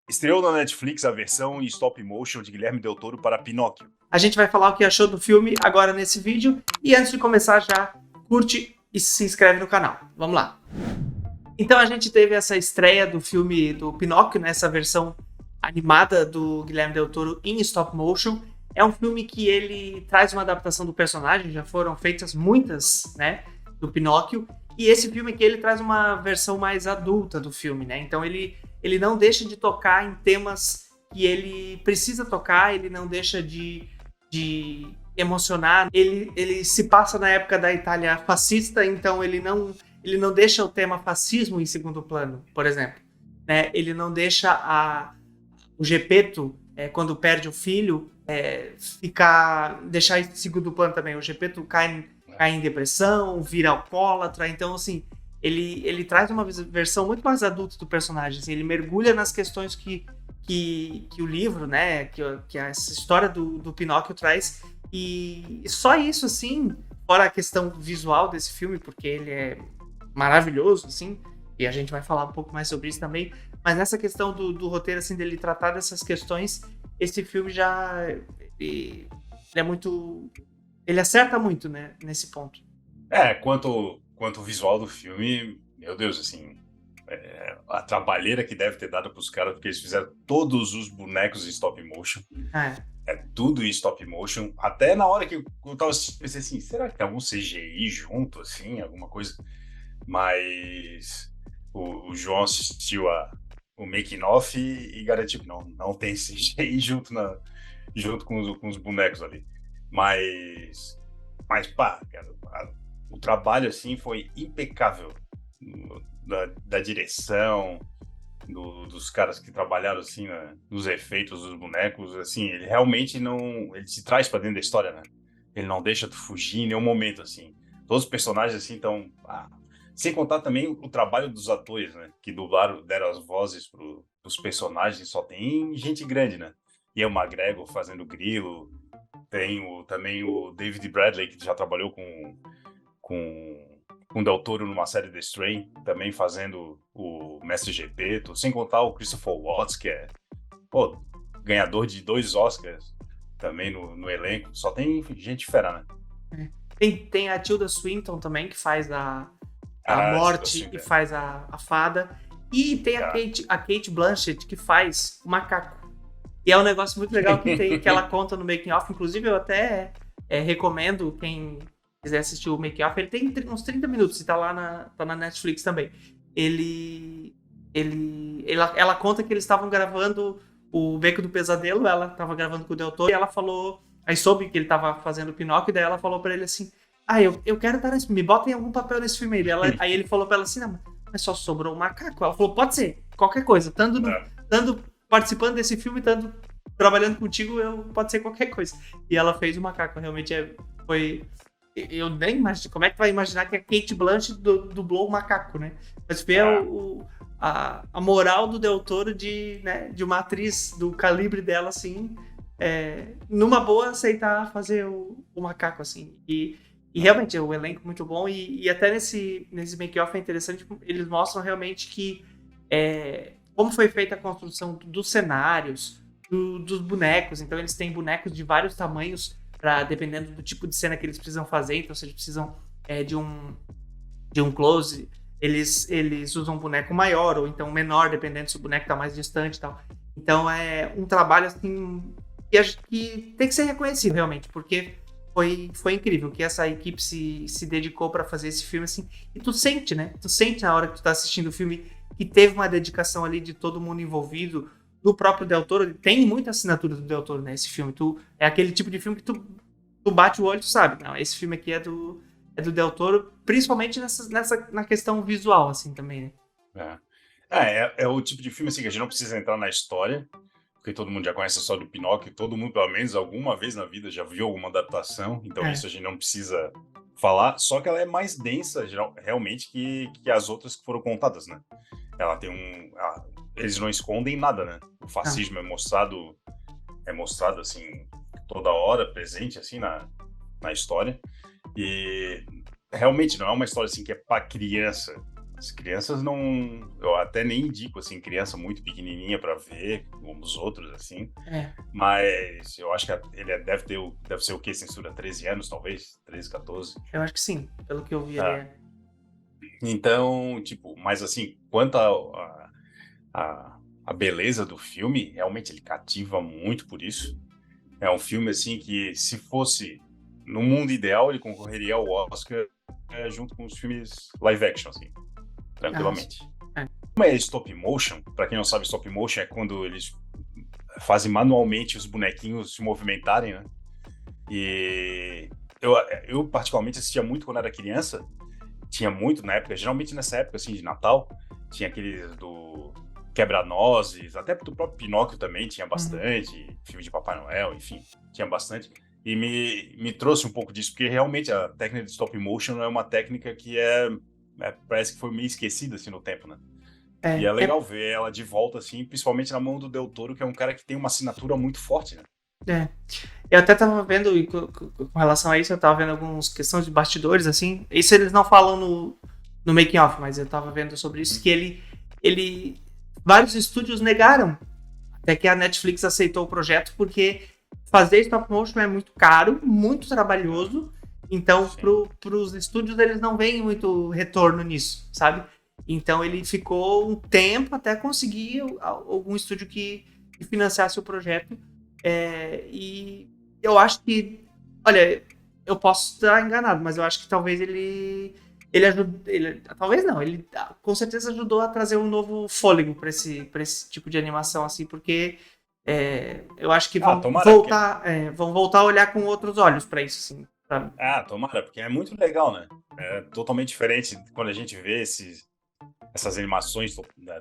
Estreou na Netflix a versão em stop motion de Guilherme Del Toro para Pinóquio. A gente vai falar o que achou do filme agora nesse vídeo. E antes de começar, já curte e se inscreve no canal. Vamos lá. Então a gente teve essa estreia do filme do Pinóquio, nessa versão animada do Guilherme Del Toro em stop motion. É um filme que ele traz uma adaptação do personagem, já foram feitas muitas, né, do Pinóquio. E esse filme aqui, ele traz uma versão mais adulta do filme, né? Então ele não deixa de tocar em temas que ele precisa tocar, ele não deixa de emocionar. Ele se passa na época da Itália fascista, então ele não deixa o tema fascismo em segundo plano, por exemplo. Né? Ele não deixa o Geppetto, quando perde o filho, deixar em segundo plano também. O Geppetto cai em depressão, vira alcoólatra. Então, assim, ele traz uma versão muito mais adulta do personagem. Assim, ele mergulha nas questões que o livro, né, que essa história do Pinóquio traz. E só isso, assim, fora a questão visual desse filme, porque ele é maravilhoso, assim, e a gente vai falar um pouco mais sobre isso também. Mas nessa questão do roteiro, assim, dele tratar dessas questões, esse filme ele é muito... Ele acerta muito, né, nesse ponto. Quanto o visual do filme, meu Deus, assim, a trabalheira que deve ter dado pros caras, porque eles fizeram todos os bonecos em stop motion. É tudo em stop motion. Até na hora que eu tava assistindo, pensei assim, será que tem algum CGI junto, assim, alguma coisa? Mas o João assistiu o making off e garantiu que não tem CGI junto com os bonecos ali. Mas pá, cara, o trabalho assim foi impecável da direção, dos caras que trabalharam assim nos efeitos dos bonecos, assim, ele realmente ele se traz para dentro da história, né? Ele não deixa tu fugir em nenhum momento, assim. Todos os personagens assim estão, sem contar também o trabalho dos atores, né? Que deram as vozes pros personagens, só tem gente grande, né? E é o McGregor fazendo Grilo, tem também o David Bradley, que já trabalhou com Del Toro numa série The Strain, também fazendo o Mestre Geppetto, sem contar o Christopher Waltz, que é ganhador de 2 Oscars também no elenco. Só tem gente fera, né? Tem a Tilda Swinton também, que faz a Morte e faz a Fada. E tem a Cate Blanchett, que faz o Macaco. E é um negócio muito legal que ela conta no making off. Inclusive, eu até recomendo quem quiser assistir o making off. Ele tem uns 30 minutos e tá lá tá na Netflix também. Ela conta que eles estavam gravando o Beco do Pesadelo. Ela estava gravando com o Del Toro e ela falou... Aí soube que ele estava fazendo o Pinóquio, e daí ela falou pra ele assim, eu quero estar nesse filme, me bota em algum papel nesse filme. Aí ele falou pra ela assim, não, mas só sobrou o Macaco. Ela falou, pode ser, qualquer coisa, estando participando desse filme, estando trabalhando contigo, pode ser qualquer coisa. E ela fez o Macaco, realmente foi... Eu nem imagino, como é que tu vai imaginar que a Cate Blanchett dublou o Macaco, né? Mas ver a moral do Del Toro de uma atriz do calibre dela, assim... numa boa aceitar fazer o Macaco, assim. E realmente é um elenco muito bom. E até nesse make-off é interessante, eles mostram realmente que como foi feita a construção dos cenários, dos bonecos. Então eles têm bonecos de vários tamanhos, dependendo do tipo de cena que eles precisam fazer. Então se eles precisam de um close, eles usam um boneco maior ou então menor, dependendo se o boneco está mais distante e tal. Então é um trabalho assim... que tem que ser reconhecido realmente, porque foi incrível que essa equipe se dedicou para fazer esse filme, assim, e tu sente, né? Tu sente na hora que tu tá assistindo o filme que teve uma dedicação ali de todo mundo envolvido, do próprio Del Toro. Tem muita assinatura do Del Toro, né? Esse filme, é aquele tipo de filme que tu bate o olho e tu sabe, não, esse filme aqui é do Del Toro, principalmente na questão visual, assim, também, né? É o tipo de filme, assim, que a gente não precisa entrar na história, porque todo mundo já conhece a história do Pinóquio, todo mundo, pelo menos, alguma vez na vida já viu alguma adaptação, então isso a gente não precisa falar, só que ela é mais densa, realmente, que as outras que foram contadas, né? Ela tem eles não escondem nada, né? O fascismo é mostrado, assim, toda hora, presente, assim, na história, e realmente não é uma história, assim, que é pra criança As crianças não... Eu até nem indico, assim, criança muito pequenininha pra ver, como os outros, assim. Mas eu acho que ele deve ser o quê? Censura 13 anos, talvez? 13, 14? Eu acho que sim, pelo que eu vi ali. Então, tipo, mas assim, quanto a beleza do filme, realmente ele cativa muito por isso. É um filme, assim, que se fosse no mundo ideal, ele concorreria ao Oscar junto com os filmes live action, assim, tranquilamente. Como é stop motion, pra quem não sabe, stop motion é quando eles fazem manualmente os bonequinhos se movimentarem, né? E eu particularmente assistia muito quando era criança. Tinha muito na época, geralmente nessa época, assim, de Natal, tinha aqueles do Quebra-Nozes, até do próprio Pinóquio também tinha bastante, filme de Papai Noel, enfim, tinha bastante. E me trouxe um pouco disso, porque realmente a técnica de stop motion é uma técnica que parece que foi meio esquecida, assim, no tempo, né? E é legal ver ela de volta, assim, principalmente na mão do Del Toro, que é um cara que tem uma assinatura muito forte, né? Eu até tava vendo, com relação a isso, eu tava vendo algumas questões de bastidores, assim. Isso eles não falam no making of, mas eu tava vendo sobre isso, que vários estúdios negaram até que a Netflix aceitou o projeto, porque fazer stop motion é muito caro, muito trabalhoso, então pros estúdios eles não veem muito retorno nisso, sabe? Então ele ficou um tempo até conseguir algum estúdio que financiasse o projeto. E eu acho que, olha, eu posso estar enganado, mas eu acho que talvez ele talvez não, ele com certeza ajudou a trazer um novo fôlego para esse tipo de animação, assim, porque eu acho que vão voltar a olhar com outros olhos para isso, assim, sabe? Tomara, porque é muito legal, né? É totalmente diferente quando a gente vê essas animações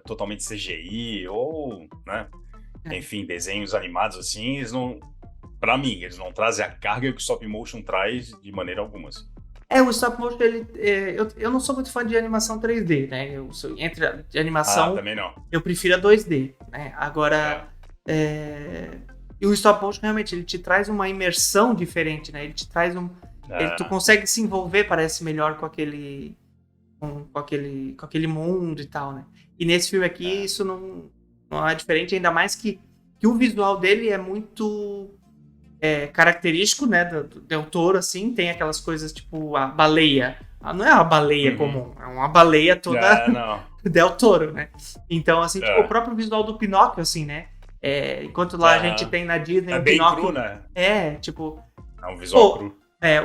totalmente CGI ou, né? Enfim, desenhos animados assim, eles não, pra mim, eles não trazem a carga que o stop motion traz de maneira alguma. Assim. O stop motion, eu não sou muito fã de animação 3D, né? Entre a animação, também não. Eu prefiro a 2D, né? Agora, e o stop motion realmente, ele te traz uma imersão diferente, né? Ele te traz tu consegue se envolver, parece, melhor com aquele mundo e tal, né? E nesse filme aqui, isso não é diferente, ainda mais que o visual dele é muito característico, né, do Del Toro, assim, tem aquelas coisas tipo a baleia. Não é uma baleia comum, é uma baleia toda Del Toro, né? Então, assim, tipo, o próprio visual do Pinóquio, assim, né? Enquanto lá a gente tem na Disney o bem Pinóquio... cru, né? Tipo... É um visual cru.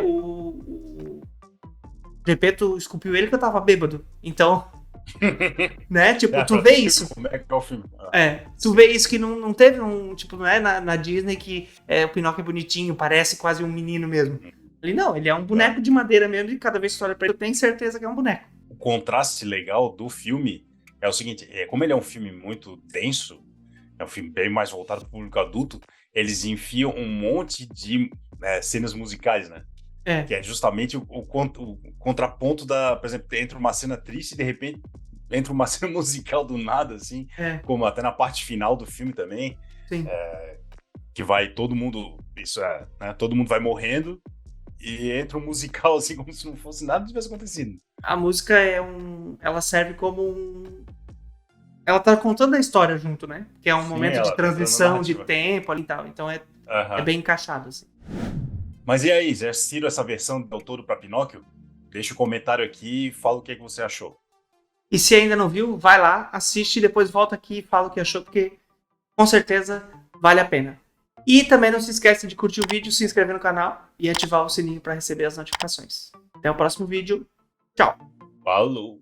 O Gepeto esculpiu ele que eu tava bêbado. Então... né? Tipo, tu vê isso. Como é que é o filme? Tu vê isso que não teve tipo, não é na Disney que o Pinóquio é bonitinho, parece quase um menino mesmo. Ali não, ele é um boneco de madeira mesmo e cada vez que tu olha pra ele, tu tem certeza que é um boneco. O contraste legal do filme é o seguinte, como ele é um filme muito denso, é um filme bem mais voltado pro público adulto, eles enfiam um monte de cenas musicais, né? Que é justamente o contraponto por exemplo, entra uma cena triste e de repente entra uma cena musical do nada, assim, como até na parte final do filme também, que vai todo mundo, né, todo mundo vai morrendo e entra um musical assim como se não fosse nada tivesse acontecido. A música ela serve como ela tá contando a história junto, né? Que é um momento de transição de tempo ali e tal, então é bem encaixado, assim. Mas e aí, já assistiram essa versão do Del Toro pra Pinóquio? Deixa o comentário aqui e fala o que você achou. E se ainda não viu, vai lá, assiste e depois volta aqui e fala o que achou, porque com certeza vale a pena. E também não se esquece de curtir o vídeo, se inscrever no canal e ativar o sininho para receber as notificações. Até o próximo vídeo. Tchau! Falou!